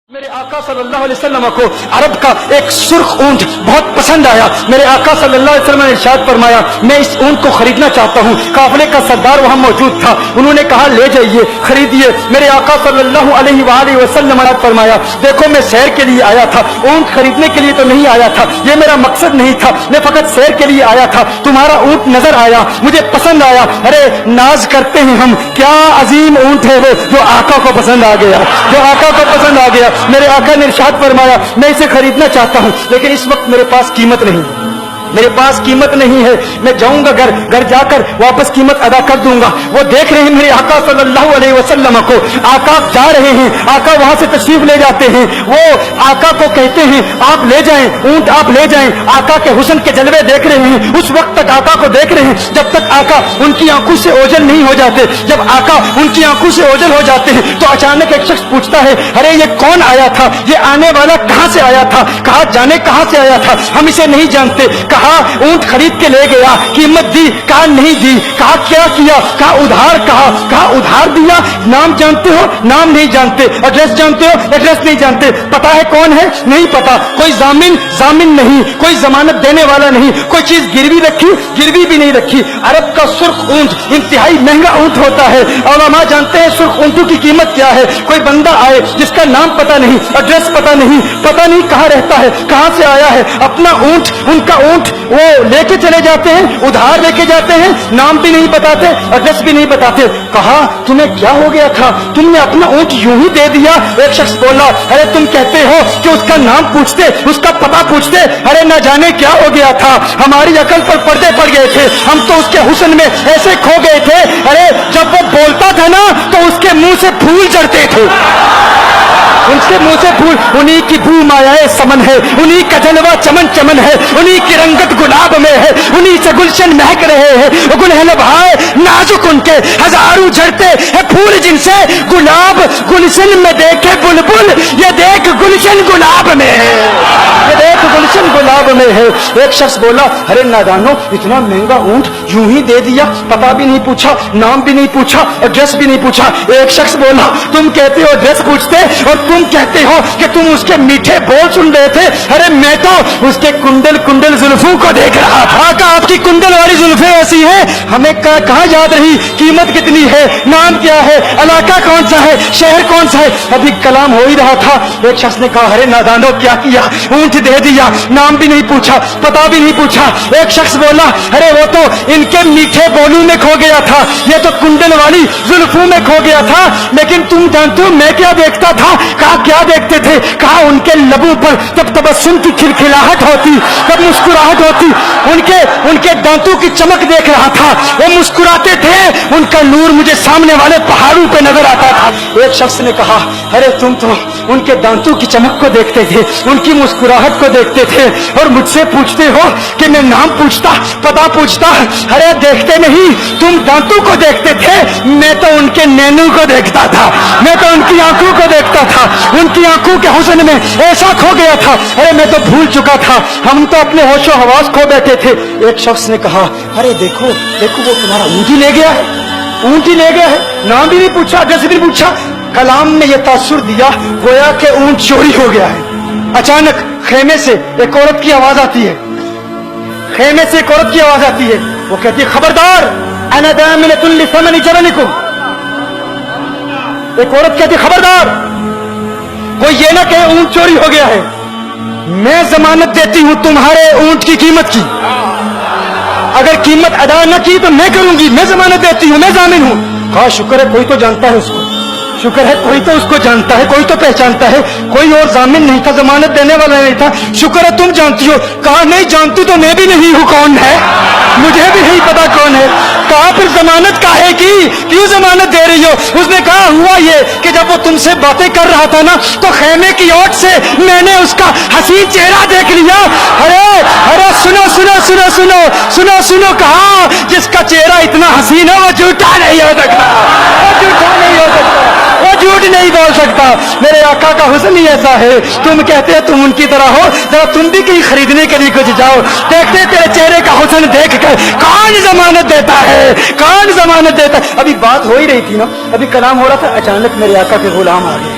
میرے آقا صلی اللہ علیہ وسلم کو عرب کا ایک سرخ اونٹ بہت پسند آیا. میرے آقا صلی اللہ علیہ وسلم نے ارشاد فرمایا میں اس اونٹ کو خریدنا چاہتا ہوں. قافلے کا سردار وہاں موجود تھا, انہوں نے کہا لے جائیے خریدیے. میرے آقا صلی اللہ علیہ وآلہ وسلم نے فرمایا دیکھو میں سیر کے لیے آیا تھا, اونٹ خریدنے کے لیے تو نہیں آیا تھا, یہ میرا مقصد نہیں تھا, میں فقط سیر کے لیے آیا تھا. تمہارا اونٹ نظر آیا, مجھے پسند آیا. ارے ناز کرتے ہیں ہم, کیا عظیم اونٹ ہے وہ جو آقا کو پسند آ گیا, جو آقا کو پسند آ گیا. میرے آقا نے ارشاد فرمایا میں اسے خریدنا چاہتا ہوں لیکن اس وقت میرے پاس قیمت نہیں, میرے پاس قیمت نہیں ہے. میں جاؤں گا گھر جا کر واپس قیمت ادا کر دوں گا. وہ دیکھ رہے ہیں میرے آقا صلی اللہ علیہ وسلم کو, آقا جا رہے ہیں, آقا وہاں سے تشریف لے جاتے ہیں. وہ آقا کو کہتے ہیں آپ لے جائیں اونٹ, آپ لے جائیں. آقا کے حسن کے جلوے دیکھ رہے ہیں, اس وقت تک آقا کو دیکھ رہے ہیں جب تک آقا ان کی آنکھوں سے اوجھل نہیں ہو جاتے. جب آقا ان کی آنکھوں سے اوجھل ہو جاتے ہیں تو اچانک ایک شخص پوچھتا ہے ارے یہ کون آیا تھا, یہ آنے والا کہاں سے آیا تھا, کہا جانے کہاں سے آیا تھا, ہم اسے نہیں جانتے. کہا اونٹ خرید کے لے گیا, قیمت دی, کہا نہیں دی. کہا کیا کیا, کہا ادھار, کہا ادھار دیا. نام جانتے ہو, نام نہیں جانتے. ایڈریس جانتے ہو, ایڈریس نہیں جانتے. پتا ہے کون ہے, نہیں پتا. کوئی ضامن نہیں, کوئی ضمانت دینے والا نہیں. کوئی چیز گروی رکھی, گروی بھی نہیں رکھی. عرب کا سرخ اونٹ انتہائی مہنگا اونٹ ہوتا ہے. علماء جانتے ہیں سرخ اونٹوں کی قیمت کیا ہے. کوئی بندہ آئے جس کا نام پتا نہیں, ایڈریس پتا نہیں کہاں رہتا ہے, کہاں سے آیا ہے, اپنا اونٹ, ان کا اونٹ وہ لے کے چلے جاتے ہیں, ادھار لے کے جاتے ہیں, نام بھی نہیں بتاتے, ایڈریس بھی نہیں بتاتے. کہا تمہیں کیا ہو گیا تھا, تم نے اپنا اونٹ یوں ہی دے دیا. ایک شخص بولا ارے تم کہتے ہو کہ اس کا نام پوچھتے, اس کا پتہ پوچھتے, ارے نہ جانے کیا ہو گیا تھا, ہماری عقل پر پردے پڑ گئے تھے, ہم تو اس کے حسن میں ایسے کھو گئے تھے. ارے جب وہ بولتا تھا نا تو اس کے منہ سے پھول جھڑتے تھے, ان کے منہ سے پھول. انہی کی بو مایائے سمن ہے, انہی کا جلوہ چمن چمن ہے, انہی کی رنگت گلاب میں ہے, انہی سے گلشن مہک رہے ہیں. گل ہے لبھائے نازک ان کے ہزاروں جھڑتے ہیں پھول جن سے گلاب گلشن میں دیکھے بلبل, یہ دیکھ گلشن گلاب میں ہے, یہ دیکھ گلشن گلاب میں ہے. ایک شخص بولا ارے نادانو اتنا مہنگا اونٹ یوں ہی دے دیا, پتہ بھی نہیں پوچھا, نام بھی نہیں پوچھا, ایڈریس بھی نہیں پوچھا. ایک شخص بولا تم کہتے ہو ایڈریس پوچھتے اور تم کہتے ہو کہ تم اس کے میٹھے بول سن رہے تھے. ارے میں تو اس کے کنڈل زلفوں کو دیکھ رہا تھا. کہ آپ کی کنڈل والی زلفیں ایسی ہیں, ہمیں کہاں یاد رہی قیمت کتنی ہے, نام کیا ہے, علاقہ کون سا ہے, شہر کون سا ہے. ابھی کلام ہو ہی رہا تھا. ایک شخص نے کہا ارے نادانو کیا کیا, اونٹ دے دیا, نام بھی نہیں پوچھا, پتہ بھی نہیں پوچھا. ایک شخص بولا ارے وہ تو ان کے میٹھے بولوں میں کھو گیا تھا, یہ تو کنڈل والی زلفوں میں کھو گیا تھا. لیکن تم جانتے ہو میں کیا دیکھتا تھا. کہا کیا دیکھتے تھے, کہا ان کے لبوں پر جب تبسم کی کھلکھلاہٹ ہوتی, جب مسکراہٹ ہوتی, ان کے دانتوں کی چمک دیکھ رہا تھا. وہ مسکراتے تھے, ان کا نور مجھے سامنے والے پہاڑوں پہ نظر آتا تھا. ایک شخص نے کہا ارے تم تو ان کے دانتوں کی چمک کو دیکھتے تھے, ان کی مسکراہٹ کو دیکھتے تھے اور مجھ سے پوچھتے ہو کہ میں نام پوچھتا, پتہ پوچھتا. ارے دیکھتے نہیں, تم دانتوں کو دیکھتے تھے, میں تو ان کے نینوں کو دیکھتا تھا, میں تو ان کی آنکھوں کو دیکھتا تھا, ان کی آنکھوں کے حسن میں ایسا کھو گیا تھا. ارے میں تو بھول چکا تھا, ہم تو اپنے ہوش و حواس کھو بیٹھے تھے. ایک شخص نے کہا ارے دیکھو وہ تمہارا اونٹ ہی لے گیا ہے, اونٹ ہی لے گیا ہے, نام بھی نہیں پوچھا, ایڈریس بھی نہیں پوچھا. کلام میں یہ تاثر دیا گویا کہ اونٹ چوری ہو گیا ہے. اچانک خیمے سے ایک عورت کی آواز آتی ہے, خیمے سے ایک عورت کی آواز آتی ہے. وہ کہتی ہے خبردار انا دامنۃ لثمن جبلکم. ایک عورت کہتی خبردار کوئی یہ نہ کہے اونٹ چوری ہو گیا ہے, میں ضمانت دیتی ہوں تمہارے اونٹ کی قیمت کی, اگر قیمت ادا نہ کی تو میں کروں گی, میں ضمانت دیتی ہوں, میں ضامن ہوں. کہا شکر ہے کوئی تو جانتا ہے اس کو, شکر ہے کوئی تو اس کو جانتا ہے, کوئی تو پہچانتا ہے, کوئی اور ضامن نہیں تھا, ضمانت دینے والا نہیں تھا, شکر ہے تم جانتی ہو. کہا نہیں جانتی تو میں بھی نہیں ہوں, کون ہے مجھے بھی نہیں پتا کون ہے. کہا پھر ضمانت کاہے کی, کیوں ضمانت دے رہی ہو. اس نے کہا ہوا یہ کہ جب وہ تم سے باتیں کر رہا تھا نا تو خیمے کی اوٹ سے میں نے اس کا حسین چہرہ دیکھ لیا. ارے سنو سنو سنو سنو سنو سنو, کہا جس کا چہرہ اتنا حسین ہے وہ جھوٹا نہیں ہو سکتا, وہ جھوٹا نہیں ہو سکتا, وہ جھوٹ نہیں بول سکتا. میرے آقا کا حسن ہی ایسا ہے. تم کہتے ہیں تم ان کی طرح ہو, ذرا تم بھی کہیں خریدنے کے لیے کچھ جاؤ, دیکھتے تیرے چہرے کا حسن دیکھ کر کون ضمانت دیتا ہے, کون ضمانت دیتا ہے. ابھی بات ہو ہی رہی تھی نا, ابھی کلام ہو رہا تھا, اچانک میرے آقا کے غلام آ گئے.